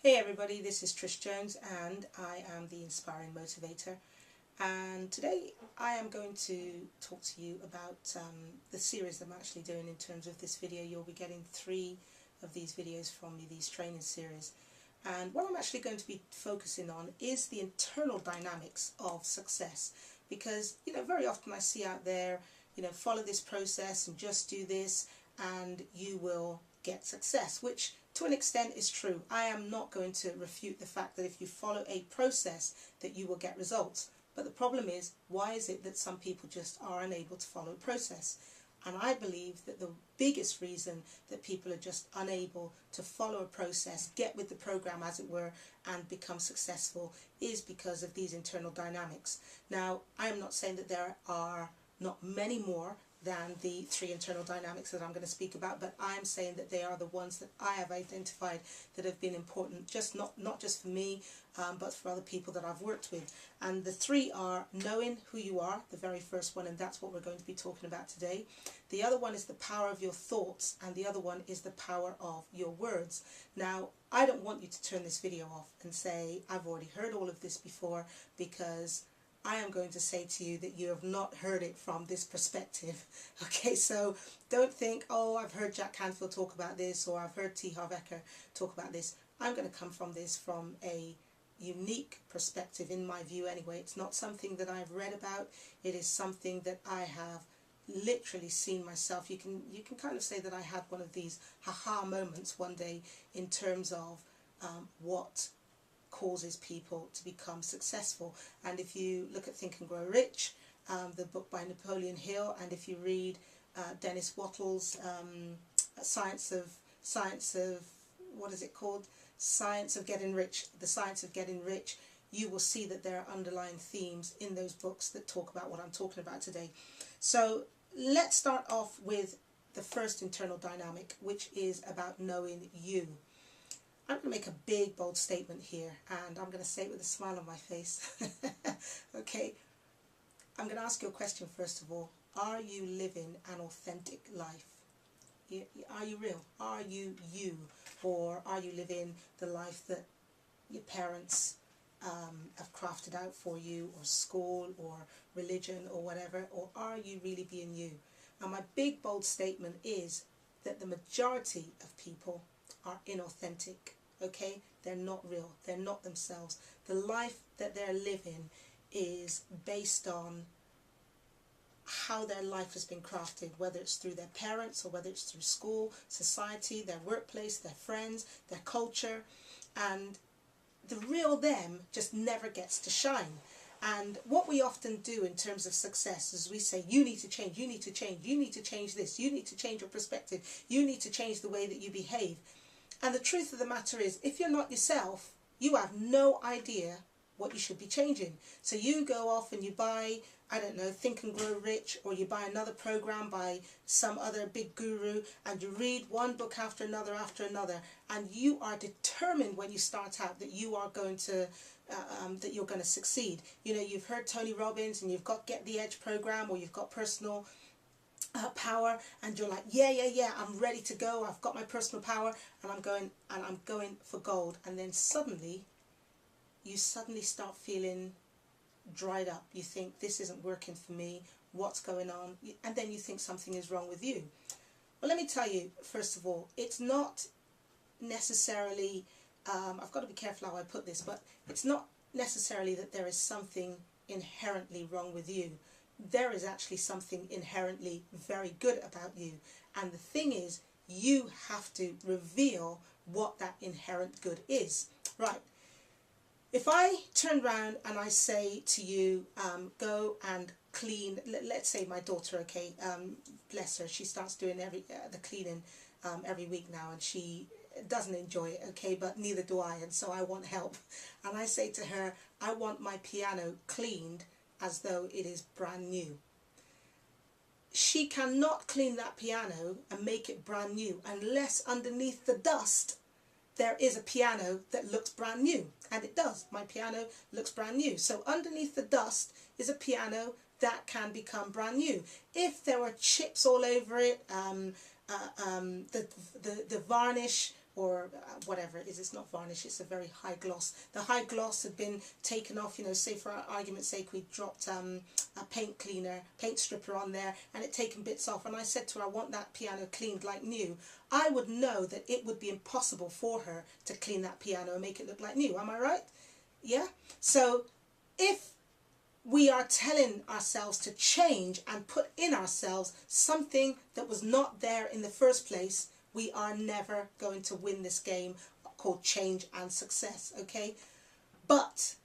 Hey everybody, this is Trish Jones and I am the Inspiring Motivator, and today I am going to talk to you about the series I'm actually doing. In terms of this video, you'll be getting 3 of these videos from me, these training series, and what I'm actually going to be focusing on is the internal dynamics of success, because very often I see out there, follow this process and just do this and you will get success, which to an extent is true. I am not going to refute the fact that if you follow a process that you will get results. But the problem is, why is it that some people just are unable to follow a process? And I believe that the biggest reason that people are just unable to follow a process, get with the program as it were, and become successful is because of these internal dynamics. Now, I am not saying that there are not many more than the 3 internal dynamics that I'm going to speak about, but I'm saying that they are the ones that I have identified that have been important, not just for me, but for other people that I've worked with. And the 3 are knowing who you are, the very first one, and that's what we're going to be talking about today. The other one is the power of your thoughts, and the other one is the power of your words. Now, I don't want you to turn this video off and say, I've already heard all of this before, because I am going to say to you that you have not heard it from this perspective. Okay, so don't think, oh, I've heard Jack Canfield talk about this, or I've heard T. Harv Eker talk about this. I'm going to come from this from a unique perspective, in my view anyway. It's not something that I've read about. It is something that I have literally seen myself. You can kind of say that I had one of these ha-ha moments one day in terms of what causes people to become successful. And if you look at Think and Grow Rich, the book by Napoleon Hill, and if you read Dennis Wattles' Science of what is it called? Science of Getting Rich, The Science of Getting Rich, you will see that there are underlying themes in those books that talk about what I'm talking about today. So let's start off with the first internal dynamic, which is about knowing you. I'm going to make a big, bold statement here, and I'm going to say it with a smile on my face. Okay, I'm going to ask you a question first of all. Are you living an authentic life? Are you real? Are you you? Or are you living the life that your parents have crafted out for you, or school, or religion, or whatever? Or are you really being you? And my big, bold statement is that the majority of people are inauthentic. Okay, they're not real, they're not themselves. The life that they're living is based on how their life has been crafted, whether it's through their parents, or whether it's through school, society, their workplace, their friends, their culture, and the real them just never gets to shine. And what we often do in terms of success is we say, you need to change, you need to change, you need to change this, you need to change your perspective, you need to change the way that you behave. And the truth of the matter is, if you're not yourself, you have no idea what you should be changing. So you go off and you buy, I don't know, Think and Grow Rich, or you buy another program by some other big guru, and you read one book after another, and you are determined when you start out that you are going to that you're going to succeed. You've heard Tony Robbins, and you've got Get the Edge program, or you've got personal power, and you're like, yeah, I'm ready to go, I've got my personal power, and I'm going for gold. And then you suddenly start feeling dried up. You think, this isn't working for me, what's going on? And then you think something is wrong with you. Well, let me tell you, first of all, it's not necessarily, I've got to be careful how I put this, but it's not necessarily that there is something inherently wrong with you. There is actually something inherently very good about you. And the thing is, you have to reveal what that inherent good is. Right. If I turn around and I say to you, go and clean, let's say my daughter, okay, bless her, she starts doing the cleaning every week now, and she doesn't enjoy it, okay, but neither do I, and so I want help. And I say to her, I want my piano cleaned as though it is brand new. She cannot clean that piano and make it brand new unless underneath the dust there is a piano that looks brand new. And it does. My piano looks brand new. So underneath the dust is a piano that can become brand new. If there were chips all over it, the varnish or whatever it is. It's not varnish, it's a very high gloss. The high gloss had been taken off, you know, say for argument's sake we dropped a paint stripper on there and it taken bits off, and I said to her, I want that piano cleaned like new. I would know that it would be impossible for her to clean that piano and make it look like new. Am I right? Yeah? So if we are telling ourselves to change and put in ourselves something that was not there in the first place, we are never going to win this game called change and success, okay? But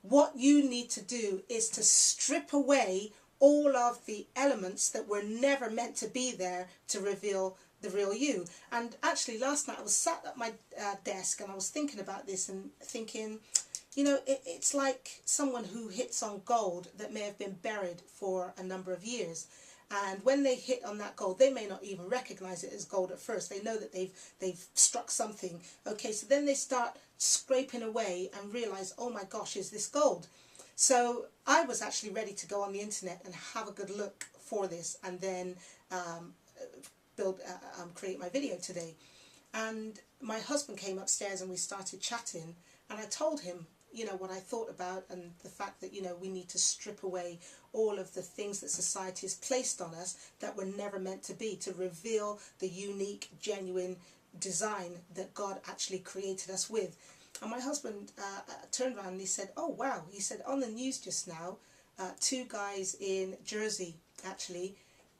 what you need to do is to strip away all of the elements that were never meant to be there to reveal the real you. And actually last night I was sat at my desk and I was thinking about this and thinking, you know, it's like someone who hits on gold that may have been buried for a number of years. And when they hit on that gold, they may not even recognize it as gold at first. They know that they've struck something. Okay, so then they start scraping away and realize, oh my gosh, is this gold? So I was actually ready to go on the internet and have a good look for this and then create my video today. And my husband came upstairs and we started chatting, and I told him, you know, what I thought about and the fact that, you know, we need to strip away all of the things that society has placed on us that were never meant to be, to reveal the unique, genuine design that God actually created us with. And my husband turned around and he said, oh wow, he said, on the news just now, two guys in Jersey actually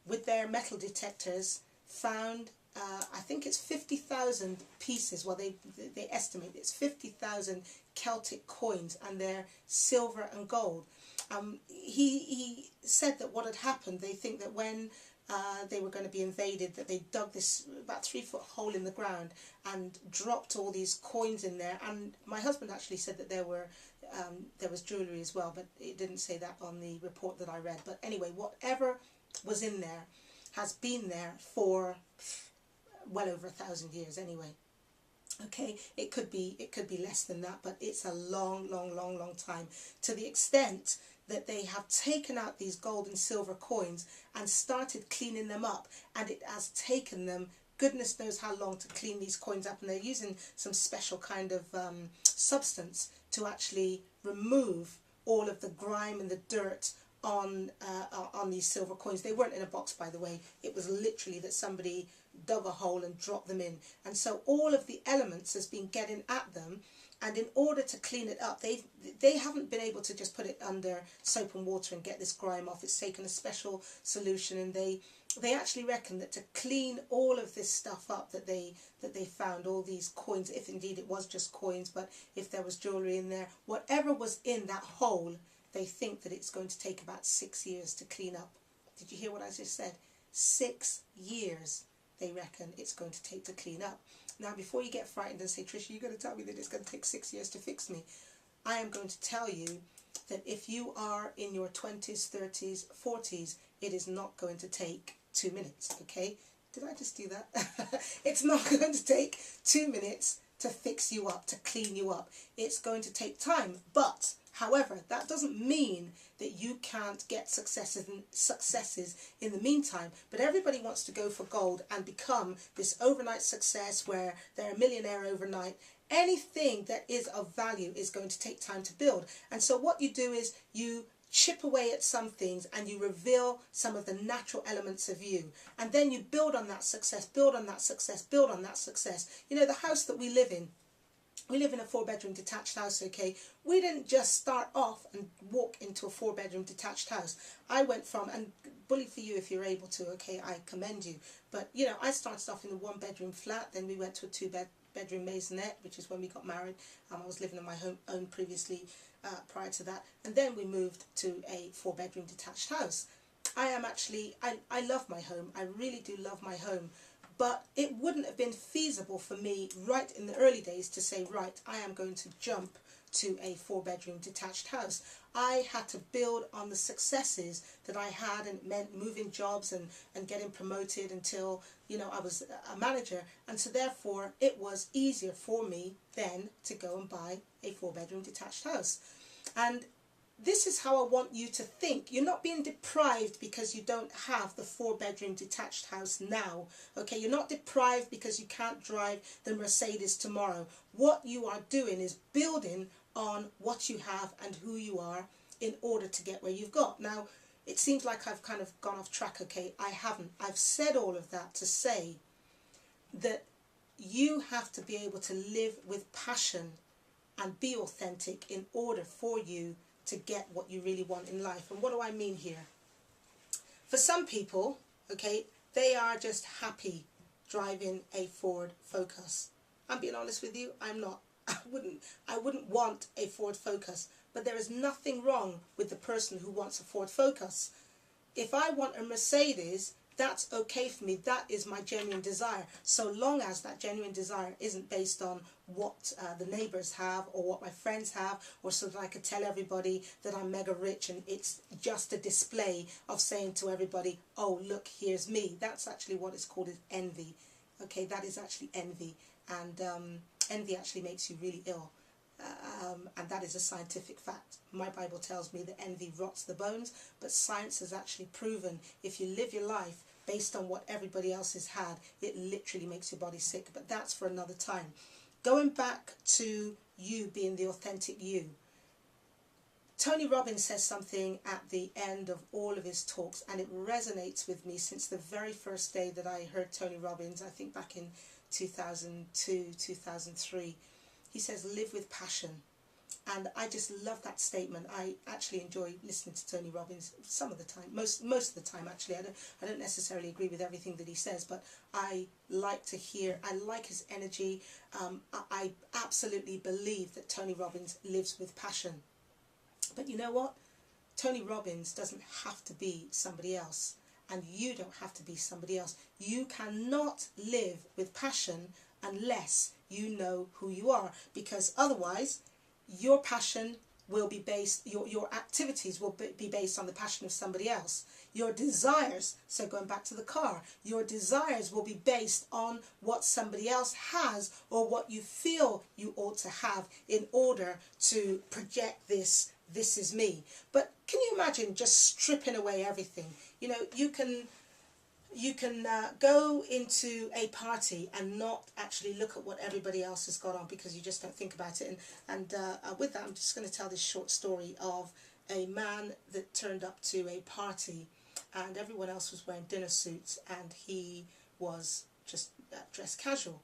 with their metal detectors found I think it's 50,000 pieces. Well, they estimate it's 50,000 Celtic coins, and they're silver and gold. He said that what had happened, they think that when they were going to be invaded, that they dug this about 3-foot hole in the ground and dropped all these coins in there. And my husband actually said that there was jewellery as well, but it didn't say that on the report that I read. But anyway, whatever was in there has been there for well over 1,000 years anyway. Okay, it could be less than that, but it's a long time, to the extent that they have taken out these gold and silver coins and started cleaning them up, and it has taken them goodness knows how long to clean these coins up, and they're using some special kind of substance to actually remove all of the grime and the dirt on these silver coins. They weren't in a box, by the way. It was literally that somebody dug a hole and dropped them in, and so all of the elements has been getting at them. And in order to clean it up, they haven't been able to just put it under soap and water and get this grime off. It's taken a special solution, and they actually reckon that to clean all of this stuff up that they found, all these coins, if indeed it was just coins, but if there was jewellery in there, whatever was in that hole, they think that it's going to take about 6 years to clean up. Did you hear what I just said? 6 years they reckon it's going to take to clean up. Now, before you get frightened and say, Tricia, you're going to tell me that it's going to take 6 years to fix me, I am going to tell you that if you are in your 20s, 30s, 40s, it is not going to take 2 minutes, okay? Did I just do that? It's not going to take 2 minutes to fix you up, to clean you up. It's going to take time, but however, that doesn't mean that you can't get successes in the meantime. But everybody wants to go for gold and become this overnight success where they're a millionaire overnight. Anything that is of value is going to take time to build. And so what you do is you chip away at some things and you reveal some of the natural elements of you. And then you build on that success, build on that success, build on that success. You know, the house that we live in, we live in a 4-bedroom detached house, okay? We didn't just start off and walk into a 4-bedroom detached house. I went from, and bully for you if you're able to, okay, I commend you. But, you know, I started off in a 1-bedroom flat, then we went to a 2-bedroom maisonette, which is when we got married. I was living on my own previously prior to that. And then we moved to a 4-bedroom detached house. I love my home. I really do love my home. But it wouldn't have been feasible for me right in the early days to say, right, I am going to jump to a 4-bedroom detached house. I had to build on the successes that I had, and it meant moving jobs and getting promoted until, you know, I was a manager. And so therefore it was easier for me then to go and buy a 4-bedroom detached house. And this is how I want you to think. You're not being deprived because you don't have the 4-bedroom detached house now. Okay, you're not deprived because you can't drive the Mercedes tomorrow. What you are doing is building on what you have and who you are in order to get where you've got. Now, it seems like I've kind of gone off track. Okay, I haven't. I've said all of that to say that you have to be able to live with passion and be authentic in order for you to get what you really want in life. And what do I mean here? For some people, okay, they are just happy driving a Ford Focus. I'm being honest with you, I'm not. I wouldn't want a Ford Focus, but there is nothing wrong with the person who wants a Ford Focus. If I want a Mercedes, that's okay for me. That is my genuine desire, so long as that genuine desire isn't based on what the neighbours have or what my friends have, or so that I could tell everybody that I'm mega rich and it's just a display of saying to everybody, oh look, here's me. That's actually what it's called, is envy. Okay, that is actually envy, and envy actually makes you really ill. And that is a scientific fact. My Bible tells me that envy rots the bones, but science has actually proven if you live your life based on what everybody else has had, it literally makes your body sick. But that's for another time. Going back to you being the authentic you. Tony Robbins says something at the end of all of his talks, and it resonates with me since the very first day that I heard Tony Robbins, I think back in 2002, 2003. He says, live with passion. And I just love that statement. I actually enjoy listening to Tony Robbins some of the time, most of the time actually. I don't necessarily agree with everything that he says, but I like to hear, I like his energy. I absolutely believe that Tony Robbins lives with passion. But you know what? Tony Robbins doesn't have to be somebody else, and you don't have to be somebody else. You cannot live with passion unless you know who you are, because otherwise your passion will be based, your activities will be based on the passion of somebody else. Your desires, so going back to the car, your desires will be based on what somebody else has or what you feel you ought to have in order to project this is me. But can you imagine just stripping away everything? You know, you can go into a party and not actually look at what everybody else has got on because you just don't think about it. And with that, I'm just going to tell this short story of a man that turned up to a party and everyone else was wearing dinner suits and he was just dressed casual.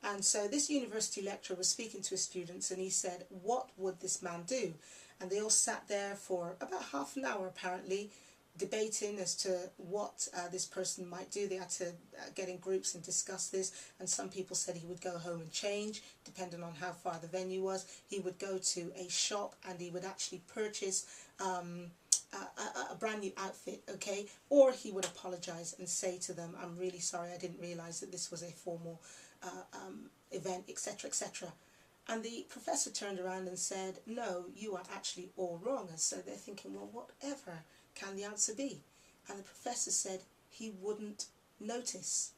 And so this university lecturer was speaking to his students and he said, what would this man do? And they all sat there for about half an hour apparently, debating as to what this person might do. They had to get in groups and discuss this, and some people said he would go home and change depending on how far the venue was. He would go to a shop and he would actually purchase a brand new outfit, okay, or he would apologize and say to them, I'm really sorry, I didn't realize that this was a formal event, etc., etc. And the professor turned around and said, no, you are actually all wrong. And so they're thinking, well, whatever can the answer be? And the professor said he wouldn't notice.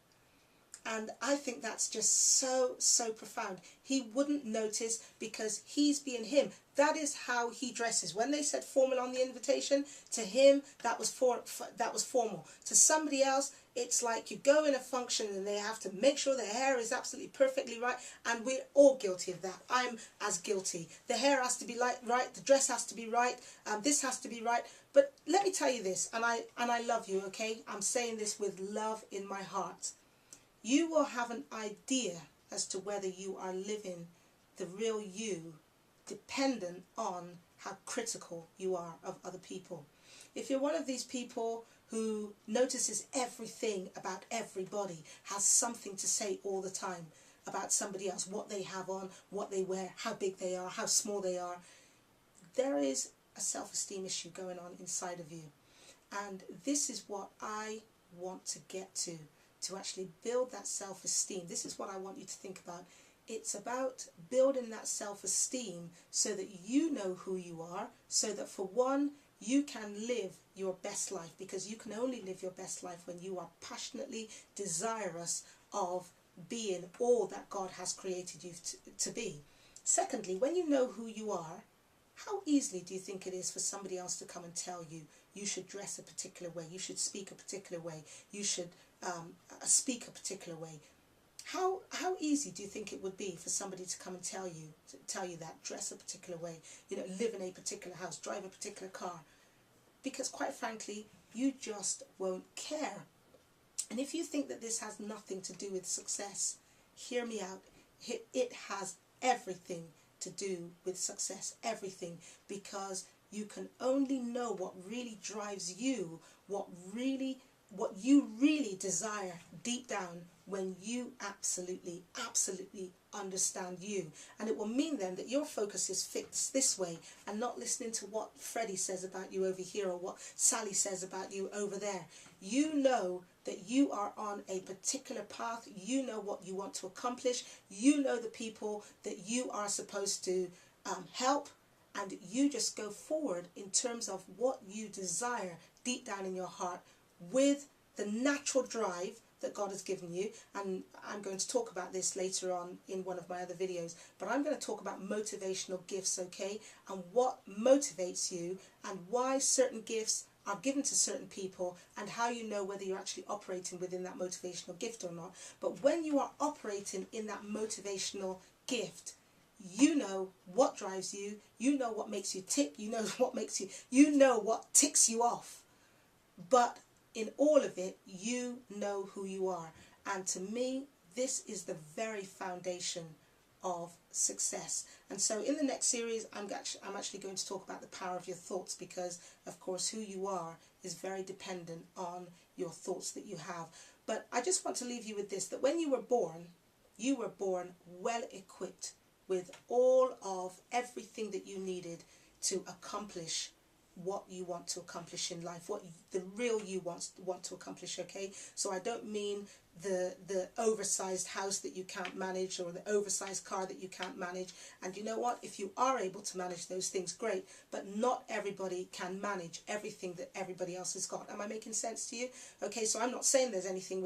And I think that's just so profound. He wouldn't notice because he's being him. That is how he dresses. When they said formal on the invitation, to him that was formal. To somebody else, it's like you go in a function and they have to make sure their hair is absolutely perfectly right, and we're all guilty of that. I'm as guilty. The hair has to be right, the dress has to be right, this has to be right. But let me tell you this, and I love you, okay? I'm saying this with love in my heart. You will have an idea as to whether you are living the real you dependent on how critical you are of other people. If you're one of these people who notices everything about everybody, has something to say all the time about somebody else, what they have on, what they wear, how big they are, how small they are, there is a self-esteem issue going on inside of you. And this is what I want to get to actually build that self-esteem. This is what I want you to think about. It's about building that self-esteem so that you know who you are, so that for one, you can live your best life, because you can only live your best life when you are passionately desirous of being all that God has created you to be. Secondly, when you know who you are, How easily do you think it is for somebody else to come and tell you you should dress a particular way, you should speak a particular way, you should speak a particular way? How easy do you think it would be for somebody to come and tell you that, dress a particular way, live in a particular house, drive a particular car? Because quite frankly, you just won't care. And if you think that this has nothing to do with success, hear me out. It has everything to do with success, everything, because you can only know what really drives you, what you really desire deep down, when you absolutely understand you. And it will mean then that your focus is fixed this way and not listening to what Freddie says about you over here or what Sally says about you over there. You know that you are on a particular path. You know what you want to accomplish. You know the people that you are supposed to help, and you just go forward in terms of what you desire deep down in your heart, with the natural drive that God has given you. And I'm going to talk about this later on in one of my other videos, but I'm going to talk about motivational gifts, okay, and what motivates you and why certain gifts are given to certain people, and how you know whether you're actually operating within that motivational gift or not. But when you are operating in that motivational gift, you know what drives you, you know what makes you tick, you know what makes you know what ticks you off. But in all of it, you know who you are. And to me, this is the very foundation of success. And so in the next series, I'm actually going to talk about the power of your thoughts, because of course who you are is very dependent on your thoughts that you have. But I just want to leave you with this, that when you were born well equipped with all of everything that you needed to accomplish what you want to accomplish in life, what the real you want to accomplish, okay? So I don't mean the oversized house that you can't manage, or the oversized car that you can't manage. And you know what? If you are able to manage those things, great. But not everybody can manage everything that everybody else has got. Am I making sense to you? Okay, so I'm not saying there's anything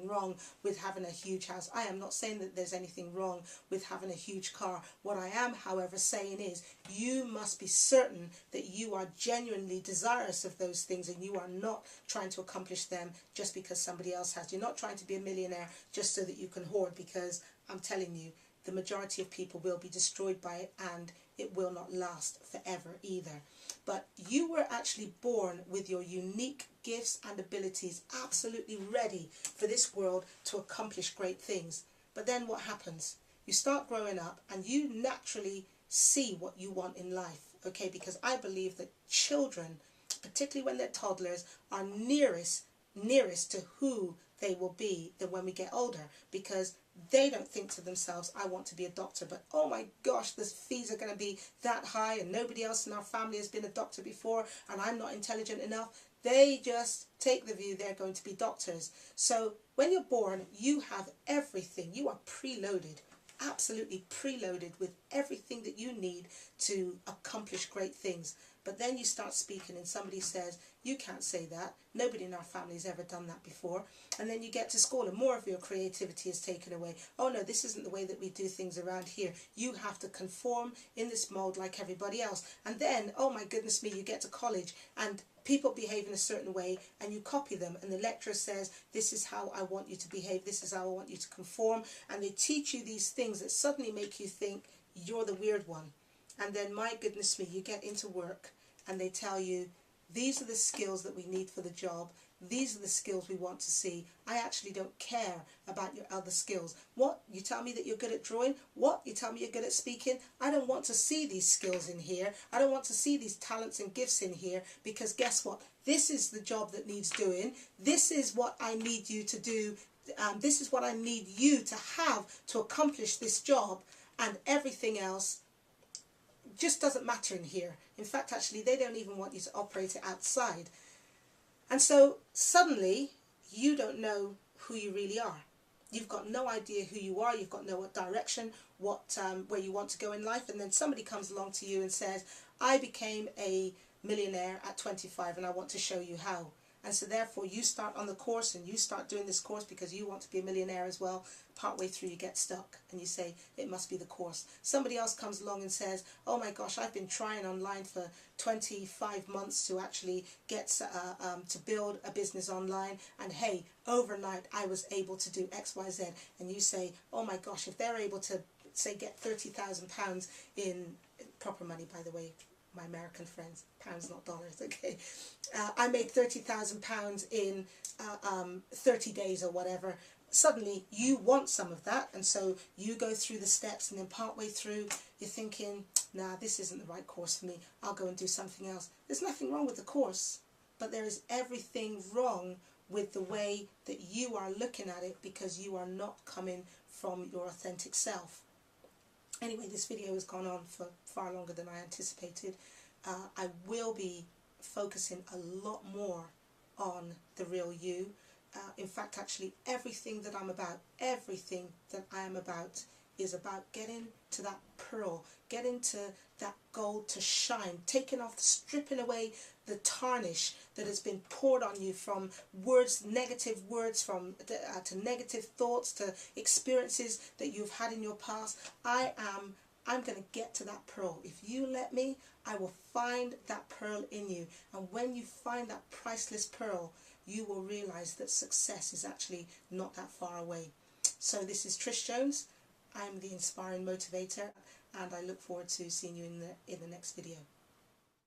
wrong with having a huge house. I am not saying that there's anything wrong with having a huge car. What I am, however, saying is you must be certain that you are genuinely desirous of those things, and you are not trying to accomplish them just because somebody else has. You're not trying to be a millionaire just so that you can hoard, because I'm telling you, the majority of people will be destroyed by it, and it will not last forever either. But you were actually born with your unique gifts and abilities, absolutely ready for this world to accomplish great things. But then what happens? You start growing up and you naturally see what you want in life, okay? Because I believe that children, particularly when they're toddlers, are nearest to who they will be than when we get older, because they don't think to themselves, I want to be a doctor, but oh my gosh, the fees are going to be that high, and nobody else in our family has been a doctor before, and I'm not intelligent enough. They just take the view they're going to be doctors. So when you're born, you have everything. You are preloaded, absolutely preloaded with everything that you need to accomplish great things. But then you start speaking and somebody says, you can't say that. Nobody in our family has ever done that before. And then you get to school and more of your creativity is taken away. Oh no, this isn't the way that we do things around here. You have to conform in this mold like everybody else. And then, oh my goodness me, you get to college and people behave in a certain way and you copy them. And the lecturer says, this is how I want you to behave. This is how I want you to conform. And they teach you these things that suddenly make you think you're the weird one. And then, my goodness me, you get into work and they tell you, these are the skills that we need for the job. These are the skills we want to see. I actually don't care about your other skills. What? You tell me that you're good at drawing? What? You tell me you're good at speaking? I don't want to see these skills in here. I don't want to see these talents and gifts in here, because guess what? This is the job that needs doing. This is what I need you to do. This is what I need you to have to accomplish this job, and everything else just doesn't matter in here. In fact, actually, they don't even want you to operate it outside. And so suddenly you don't know who you really are. You've got no idea who you are. You've got no direction, where you want to go in life. And then somebody comes along to you and says, I became a millionaire at 25 and I want to show you how. And so therefore you start on the course and you start doing this course because you want to be a millionaire as well. Partway through you get stuck and you say it must be the course. Somebody else comes along and says, oh my gosh, I've been trying online for 25 months to actually get to build a business online, and hey, overnight I was able to do XYZ. And you say, oh my gosh, if they're able to say get £30,000 in proper money, by the way, my American friends, pounds not dollars, okay, I made £30,000 in 30 days or whatever. Suddenly you want some of that, and so you go through the steps, and then partway through you're thinking, nah, this isn't the right course for me, I'll go and do something else. There's nothing wrong with the course, but there is everything wrong with the way that you are looking at it, because you are not coming from your authentic self. Anyway, this video has gone on for far longer than I anticipated. I will be focusing a lot more on the real you. In fact, actually, everything that I'm about, everything that I am about is about getting to that pearl, getting to that gold to shine, taking off, stripping away the tarnish that has been poured on you from words, negative words, from to negative thoughts, to experiences that you've had in your past. I'm going to get to that pearl. If you let me, I will find that pearl in you. And when you find that priceless pearl, you will realize that success is actually not that far away. So this is Trish Jones. I'm the Inspiring Motivator, and I look forward to seeing you in the next video.